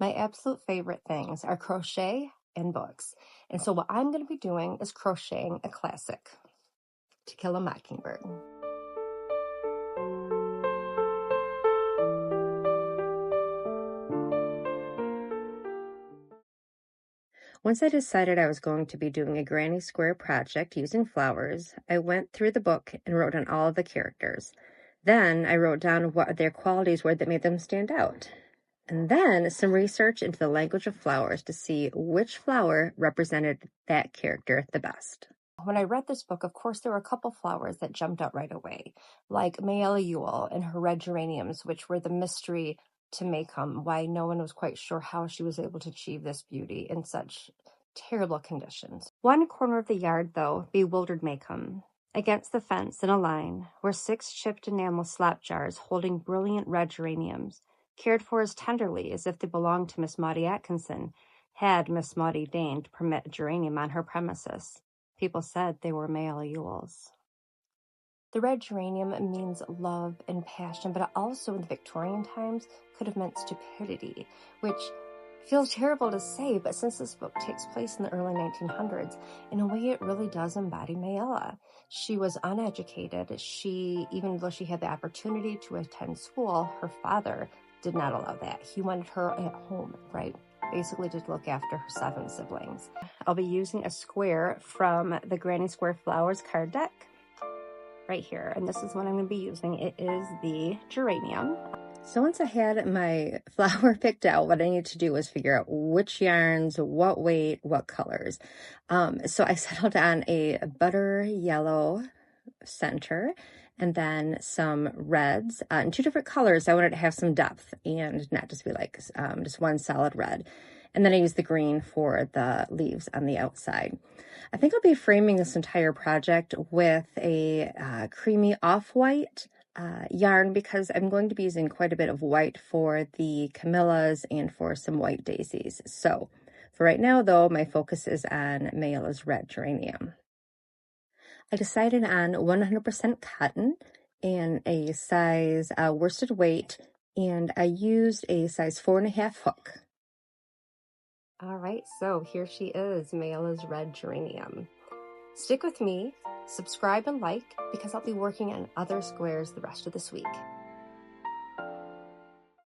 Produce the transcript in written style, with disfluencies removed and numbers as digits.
My absolute favorite things are crochet and books. And so what I'm going to be doing is crocheting a classic, To Kill a Mockingbird. Once I decided I was going to be doing a granny square project using flowers, I went through the book and wrote down all of the characters. Then I wrote down what their qualities were that made them stand out. And then some research into the language of flowers to see which flower represented that character the best. When I read this book, of course, there were a couple flowers that jumped out right away, like Mayella Ewell and her red geraniums, which were the mystery to Maycomb, why no one was quite sure how she was able to achieve this beauty in such terrible conditions. One corner of the yard, though, bewildered Maycomb. Against the fence, in a line, were 6 chipped enamel slap jars holding brilliant red geraniums, cared for as tenderly as if they belonged to Miss Maudie Atkinson, had Miss Maudie deigned to permit a geranium on her premises. People said they were Mayella Ewell's. The red geranium means love and passion, but it also in the Victorian times could have meant stupidity, which feels terrible to say, but since this book takes place in the early 1900s, in a way it really does embody Mayella. She was uneducated. Even though she had the opportunity to attend school, her father did not allow that. He wanted her at home, right? Basically to look after her 7 siblings. I'll be using a square from the Granny Square Flowers card deck right here, and this is what I'm going to be using. It is the geranium. So once I had my flower picked out, what I needed to do was figure out which yarns, what weight, what colors. So I settled on a butter yellow center and then some reds in 2 different colors. I wanted to have some depth and not just be like just one solid red. And then I used the green for the leaves on the outside. I think I'll be framing this entire project with a creamy off-white yarn because I'm going to be using quite a bit of white for the camellias and for some white daisies. So for right now, though, my focus is on Mayella's red geranium. I decided on 100% cotton and a size worsted weight, and I used a size 4.5 hook. All right, so here she is, Mayella's red geranium. Stick with me, subscribe and like, because I'll be working on other squares the rest of this week.